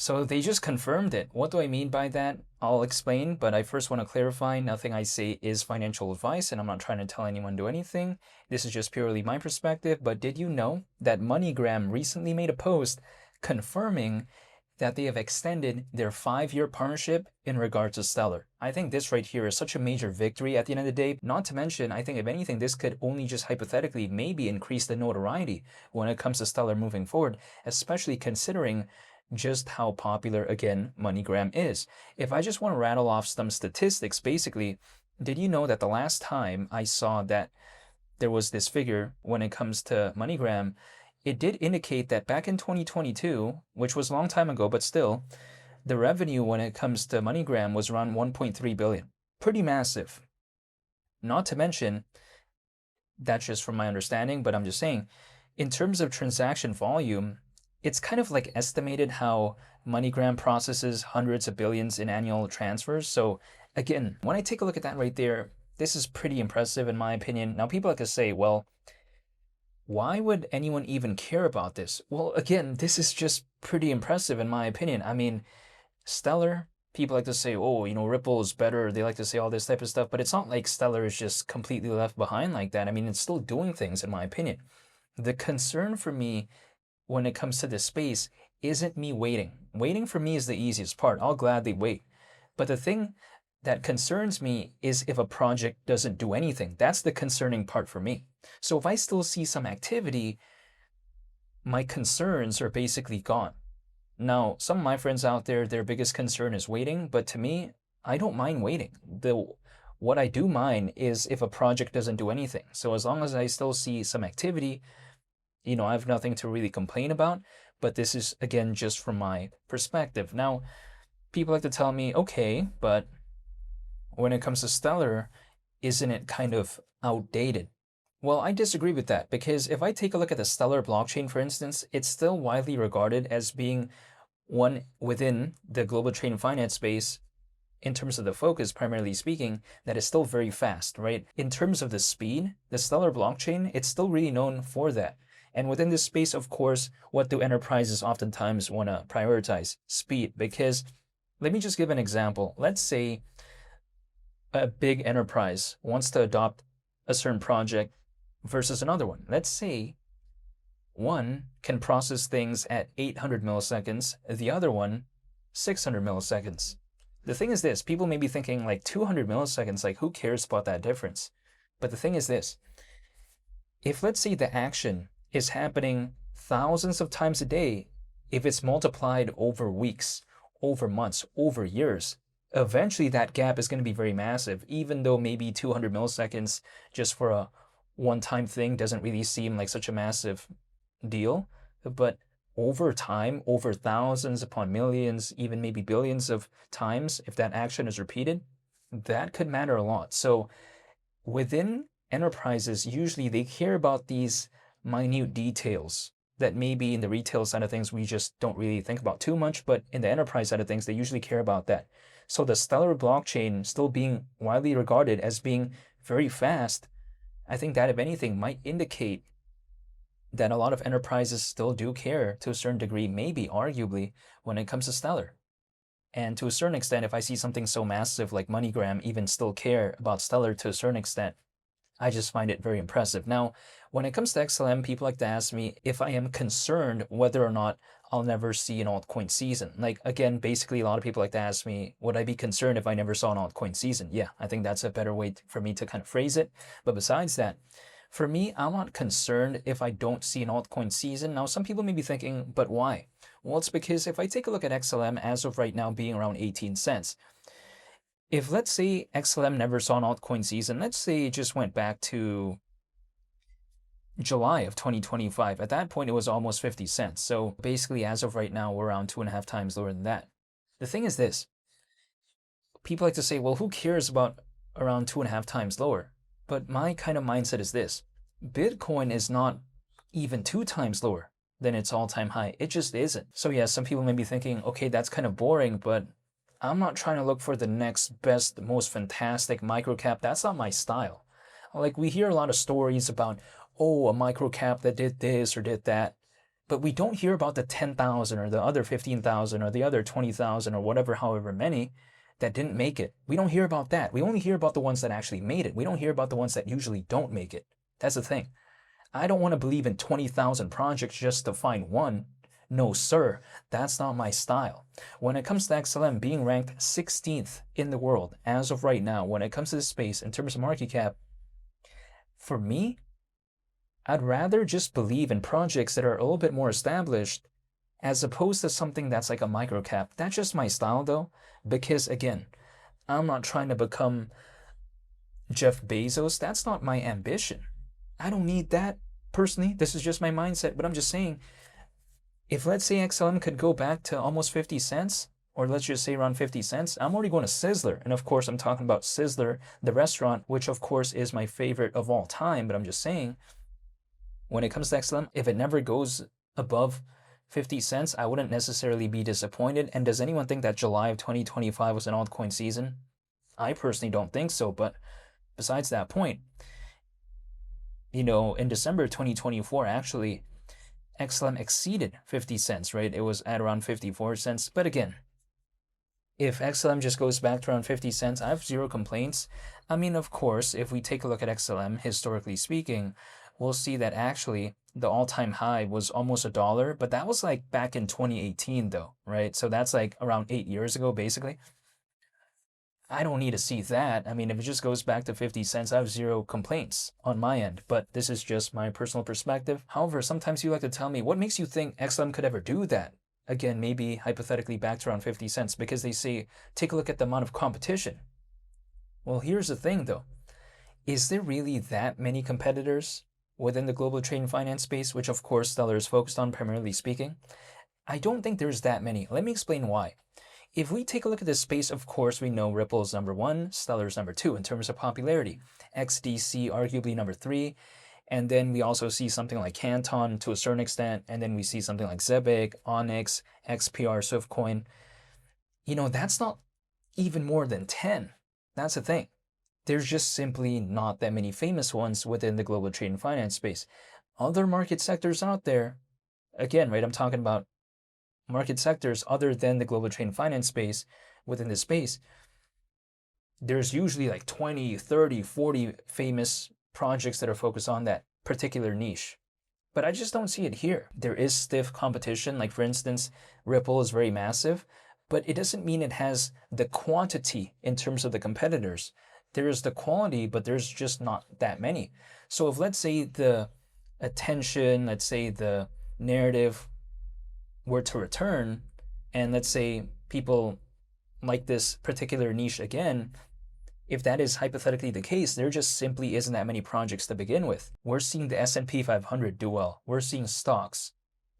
So they just confirmed it. What do I mean by that? I'll explain, but I first want to clarify nothing I say is financial advice, and I'm not trying to tell anyone to do anything. This is just purely my perspective. But did you know that MoneyGram recently made a post confirming that they have extended their 5-year partnership in regard to Stellar? I think this right here is such a major victory at the end of the day. Not to mention, I think if anything, this could only just hypothetically maybe increase the notoriety when it comes to Stellar moving forward, especially considering just how popular, again, MoneyGram is. If I just want to rattle off some statistics, basically, did you know that the last time I saw that there was this figure when it comes to MoneyGram, it did indicate that back in 2022, which was a long time ago, but still, the revenue when it comes to MoneyGram was around 1.3 billion. Pretty massive. Not to mention, that's just from my understanding, but I'm just saying, in terms of transaction volume, it's kind of like estimated how MoneyGram processes hundreds of billions in annual transfers. So again, when I take a look at that right there, this is pretty impressive in my opinion. Now people like to say, well, why would anyone even care about this? Well, again, this is just pretty impressive in my opinion. I mean, Stellar, people like to say, oh, Ripple is better. They like to say all this type of stuff, but it's not like Stellar is just completely left behind like that. I mean, it's still doing things in my opinion. The concern for me when it comes to this space isn't me waiting. Waiting for me is the easiest part. I'll gladly wait. But the thing that concerns me is if a project doesn't do anything. That's the concerning part for me. So if I still see some activity, my concerns are basically gone. Now, some of my friends out there, their biggest concern is waiting, but to me, I don't mind waiting. What I do mind is if a project doesn't do anything. So as long as I still see some activity, I have nothing to really complain about, but this is, again, just from my perspective. Now, people like to tell me, okay, but when it comes to Stellar, isn't it kind of outdated? Well, I disagree with that because if I take a look at the Stellar blockchain, for instance, it's still widely regarded as being one within the global trade and finance space in terms of the focus, primarily speaking, that is still very fast, right? In terms of the speed, the Stellar blockchain, it's still really known for that. And within this space, of course, what do enterprises oftentimes want to prioritize? Speed. Because let me just give an example. Let's say a big enterprise wants to adopt a certain project versus another one. Let's say one can process things at 800 milliseconds, the other one 600 milliseconds. The thing is this, people may be thinking like 200 milliseconds, like who cares about that difference? But the thing is this, if let's say the action is happening thousands of times a day, if it's multiplied over weeks, over months, over years, eventually that gap is going to be very massive, even though maybe 200 milliseconds just for a one-time thing doesn't really seem like such a massive deal. But over time, over thousands upon millions, even maybe billions of times, if that action is repeated, that could matter a lot. So within enterprises, usually they care about these minute details that maybe in the retail side of things we just don't really think about too much, but in the enterprise side of things they usually care about that. So the Stellar blockchain still being widely regarded as being very fast, I think that if anything might indicate that a lot of enterprises still do care to a certain degree, maybe arguably, when it comes to Stellar. And to a certain extent, if I see something so massive like MoneyGram even still care about Stellar to a certain extent, I just find it very impressive. Now, when it comes to XLM, people like to ask me if I am concerned whether or not I'll never see an altcoin season. Like, again, basically a lot of people like to ask me, would I be concerned if I never saw an altcoin season? Yeah, I think that's a better way for me to kind of phrase it. But besides that, for me, I'm not concerned if I don't see an altcoin season. Now, some people may be thinking, but why? Well, it's because if I take a look at XLM as of right now being around 18 cents, if let's say XLM never saw an altcoin season, let's say it just went back to July of 2025. At that point, it was almost 50 cents. So basically, as of right now, we're around 2.5 times lower than that. The thing is this, people like to say, well, who cares about around 2.5 times lower? But my kind of mindset is this, Bitcoin is not even 2 times lower than its all-time high. It just isn't. So yeah, some people may be thinking, okay, that's kind of boring, but I'm not trying to look for the next best, most fantastic microcap. That's not my style. Like we hear a lot of stories about, oh, a microcap that did this or did that. But we don't hear about the 10,000 or the other 15,000 or the other 20,000 or whatever, however many that didn't make it. We don't hear about that. We only hear about the ones that actually made it. We don't hear about the ones that usually don't make it. That's the thing. I don't want to believe in 20,000 projects just to find one. No, sir, that's not my style. When it comes to XLM being ranked 16th in the world as of right now, when it comes to this space in terms of market cap, for me, I'd rather just believe in projects that are a little bit more established as opposed to something that's like a micro cap. That's just my style though, because again, I'm not trying to become Jeff Bezos. That's not my ambition. I don't need that personally. This is just my mindset, but I'm just saying, if let's say XLM could go back to almost 50 cents, or let's just say around 50 cents, I'm already going to Sizzler. And of course, I'm talking about Sizzler, the restaurant, which of course is my favorite of all time. But I'm just saying, when it comes to XLM, if it never goes above 50 cents, I wouldn't necessarily be disappointed. And does anyone think that July of 2025 was an altcoin season? I personally don't think so. But besides that point, you know, in December 2024, actually, XLM exceeded 50 cents, right? It was at around 54 cents. But again, if XLM just goes back to around 50 cents, I have zero complaints. I mean, of course, if we take a look at XLM, historically speaking, we'll see that actually the all-time high was almost $1, but that was like back in 2018 though, right? So that's like around 8 years ago, basically. I don't need to see that. I mean, if it just goes back to 50 cents, I have zero complaints on my end, but this is just my personal perspective. However, sometimes you like to tell me, what makes you think XLM could ever do that? Again, maybe hypothetically back to around 50 cents, because they say, take a look at the amount of competition. Well, here's the thing though. Is there really that many competitors within the global trade and finance space, which of course Stellar is focused on, primarily speaking? I don't think there's that many. Let me explain why. If we take a look at this space, of course, we know Ripple is number 1, Stellar is number 2 in terms of popularity. XDC arguably number 3. And then we also see something like Canton to a certain extent. And then we see something like Zebic, Onyx, XPR, Swiftcoin. You know, that's not even more than 10. That's the thing. There's just simply not that many famous ones within the global trade and finance space. Other market sectors out there, again, right, I'm talking about market sectors other than the global trade and finance space within this space, there's usually like 20, 30, 40 famous projects that are focused on that particular niche. But I just don't see it here. There is stiff competition. Like for instance, Ripple is very massive, but it doesn't mean it has the quantity in terms of the competitors. There is the quality, but there's just not that many. So if let's say the attention, let's say the narrative were to return, and let's say people like this particular niche again, if that is hypothetically the case, there just simply isn't that many projects to begin with. We're seeing the S&P 500 do well. We're seeing stocks.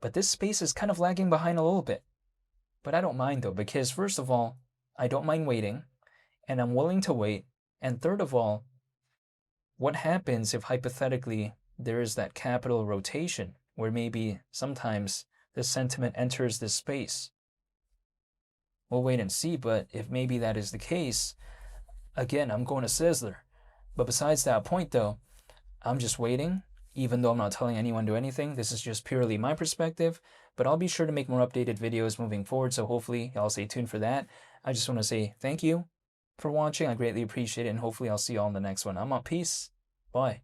But this space is kind of lagging behind a little bit. But I don't mind though, because first of all, I don't mind waiting, and I'm willing to wait. And third of all, what happens if hypothetically there is that capital rotation where maybe sometimes the sentiment enters this space? We'll wait and see, but if maybe that is the case, again, I'm going to Sizzler. But besides that point though, I'm just waiting, even though I'm not telling anyone to do anything. This is just purely my perspective, but I'll be sure to make more updated videos moving forward, so hopefully y'all stay tuned for that. I just want to say thank you for watching. I greatly appreciate it, and hopefully I'll see you all in the next one. I'm out. Peace. Bye.